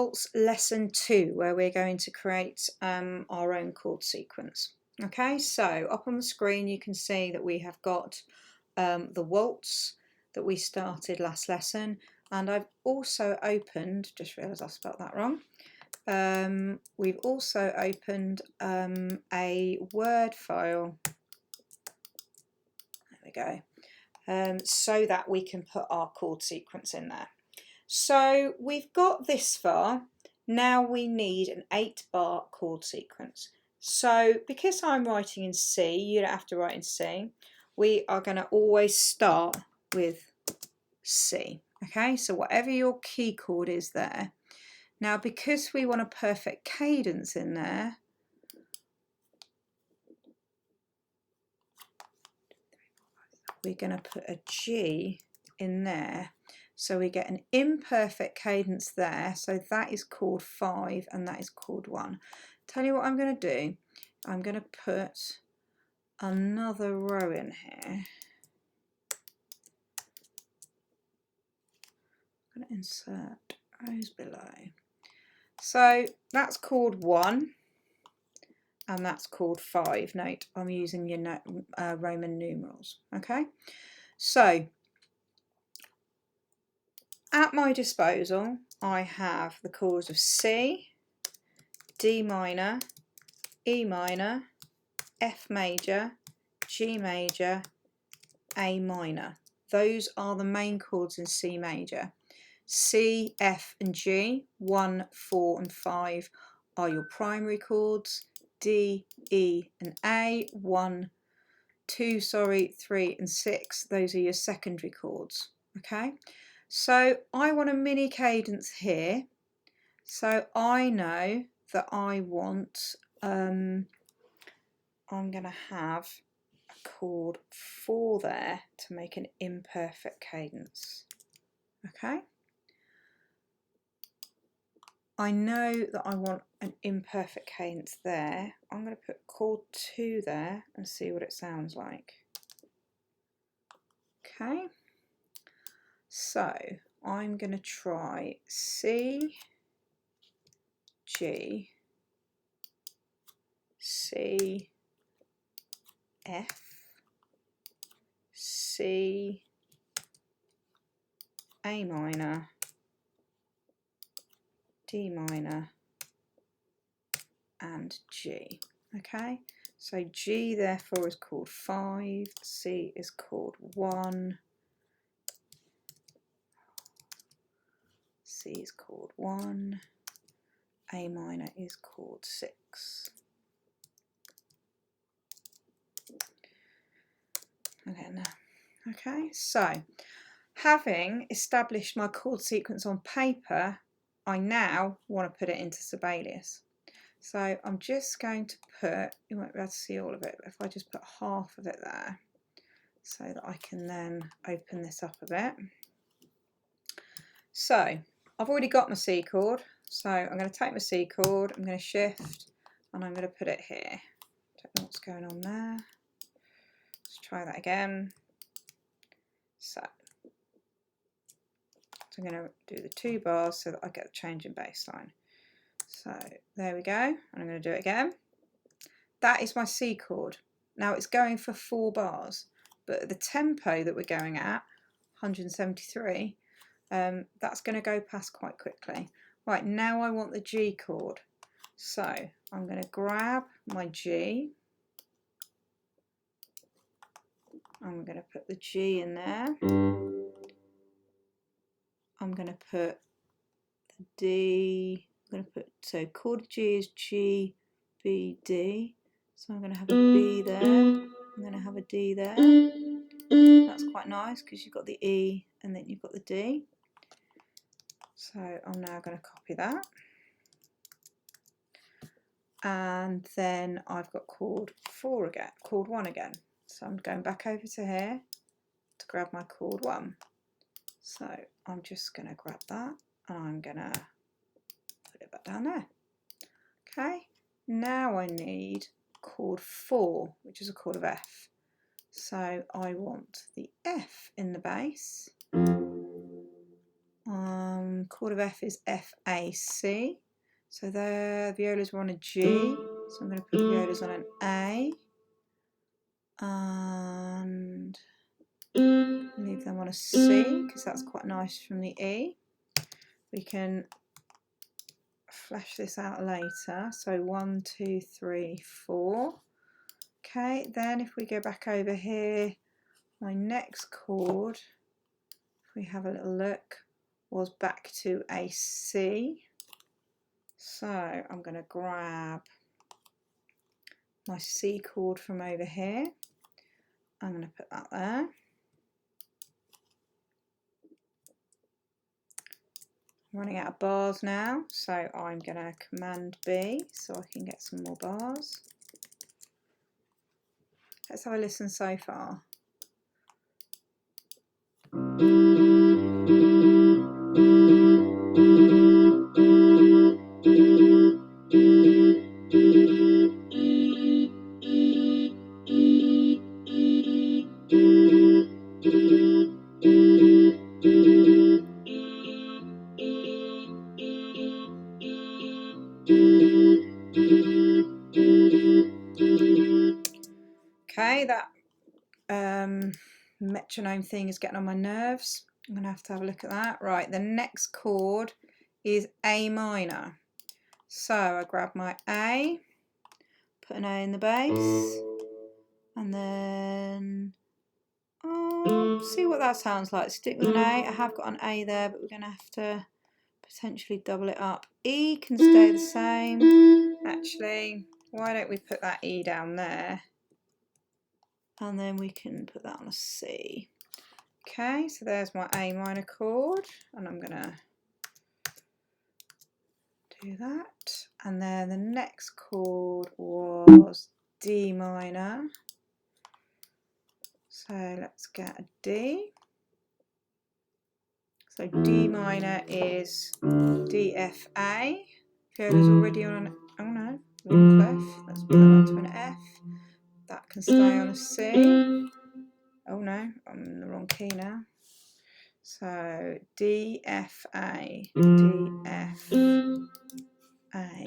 Waltz Lesson 2, where we're going to create our own chord sequence. Okay, so up on the screen you can see that we have got the waltz that we started last lesson, and I've also opened, just realised I spelt that wrong, we've also opened a Word file, there we go, so that we can put our chord sequence in there. So we've got this far, now we need an 8-bar chord sequence. So because I'm writing in C, you don't have to write in C, we are going to always start with C. Okay, so whatever your key chord is there. Now because we want a perfect cadence in there, we're going to put a G in there. So we get an imperfect cadence there, so that is chord 5 and that is chord 1. Tell you what I'm going to do, I'm going to put another row in here. I'm going to insert rows below. So that's chord 1 and that's chord 5. Note, I'm using your Roman numerals. Okay, so at my disposal, I have the chords of C, D minor, E minor, F major, G major, A minor. Those are the main chords in C major. C, F and G, 1, 4 and 5 are your primary chords. D, E and A, 1, 2, 3 and 6, those are your secondary chords. Okay, so I want a mini cadence here, so I know that I want, I'm going to have a chord 4 there to make an imperfect cadence. Okay, I know that I want an imperfect cadence there. I'm going to put chord 2 there and see what it sounds like. Okay, so I'm going to try C, G, C, F, C, A minor, D minor and G. Okay, so G therefore is chord 5, C is chord 1, C is chord 1, A minor is chord 6. Okay, so having established my chord sequence on paper, I now want to put it into Sibelius. So I'm just going to put, you won't be able to see all of it, but if I just put half of it there, so that I can then open this up a bit. So I've already got my C chord, so I'm going to take my C chord, I'm going to shift, and I'm going to put it here. Don't know what's going on there. Let's try that again. So I'm going to do the 2 bars so that I get the change in bass line. So there we go, and I'm going to do it again. That is my C chord. Now it's going for 4 bars, but the tempo that we're going at, 173, that's going to go past quite quickly. Right, now I want the G chord. So I'm going to grab my G. I'm going to put the G in there. I'm going to put the D. I'm going to put, so chord G is G, B, D. So I'm going to have a B there. I'm going to have a D there. That's quite nice because you've got the E and then you've got the D. So I'm now going to copy that. And then I've got chord 4 again, chord 1 again. So I'm going back over to here to grab my chord 1. So I'm just going to grab that and I'm going to put it back down there. Okay, now I need chord 4, which is a chord of F. So I want the F in the bass. chord of F is F, A, C. So the violas were on a G, so I'm going to put the violas on an A and leave them on a C because that's quite nice from the E. We can flesh this out later. So 1, 2, 3, 4. Okay, then if we go back over here, my next chord, if we have a little look, was back to a C. So I'm going to grab my C chord from over here. I'm going to put that there. I'm running out of bars now, so I'm going to Command B so I can get some more bars. Let's have a listen so far. Okay, that metronome thing is getting on my nerves. I'm going to have a look at that. Right, the next chord is A minor. So I grab my A, put an A in the bass, and then see what that sounds like. Stick with an A. I have got an A there, but we're going to have to potentially double it up. E can stay the same. Actually, why don't we put that E down there? And then we can put that on a C. Okay, so there's my A minor chord, and I'm going to do that. And then the next chord was D minor. So let's get a D. So D minor is D, F, A. Viola's already on an, oh no, wrong clef. Let's put that onto an F. That can stay on a C. Oh no, I'm in the wrong key now. So D, F, A, D, F, A.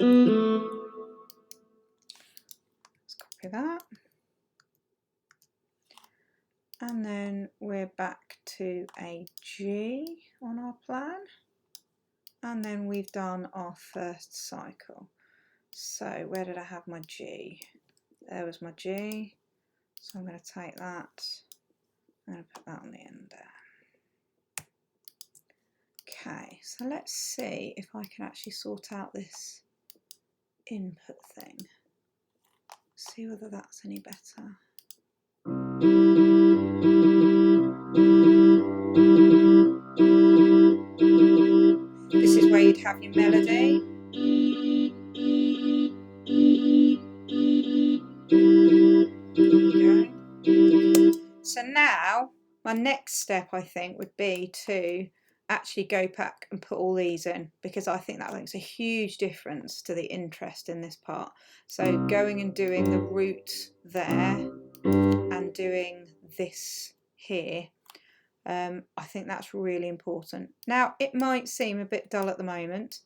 Let's copy that. And then we're back to a G on our plan. And then we've done our first cycle. So where did I have my G? There was my G. So I'm going to take that. I'm going to put that on the end there. Okay, so let's see if I can actually sort out this input thing. See whether that's any better. This is where you'd have your melody. There we go. So now my next step, I think, would be to actually go back and put all these in, because I think that makes a huge difference to the interest in this part. So going and doing the root there and doing this here, I think that's really important. Now it might seem a bit dull at the moment,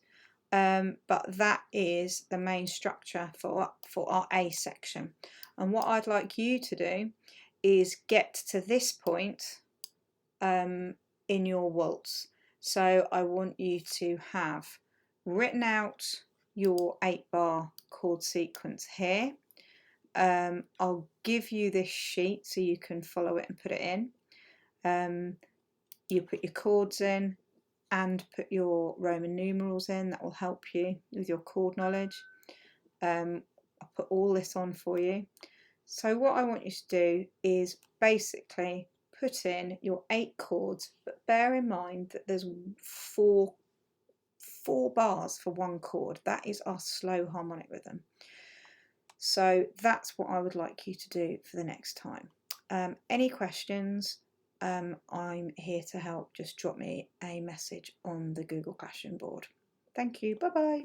but that is the main structure for our A section. And what I'd like you to do is get to this point in your waltz. So I want you to have written out your 8-bar chord sequence here. I'll give you this sheet so you can follow it and put it in. You put your chords in and put your Roman numerals in. That will help you with your chord knowledge. I'll put all this on for you. So what I want you to do is basically put in your 8 chords, but bear in mind that there's four bars for one chord. That is our slow harmonic rhythm. So that's what I would like you to do for the next time. Any questions? I'm here to help. Just drop me a message on the Google Classroom board. Thank you. Bye bye.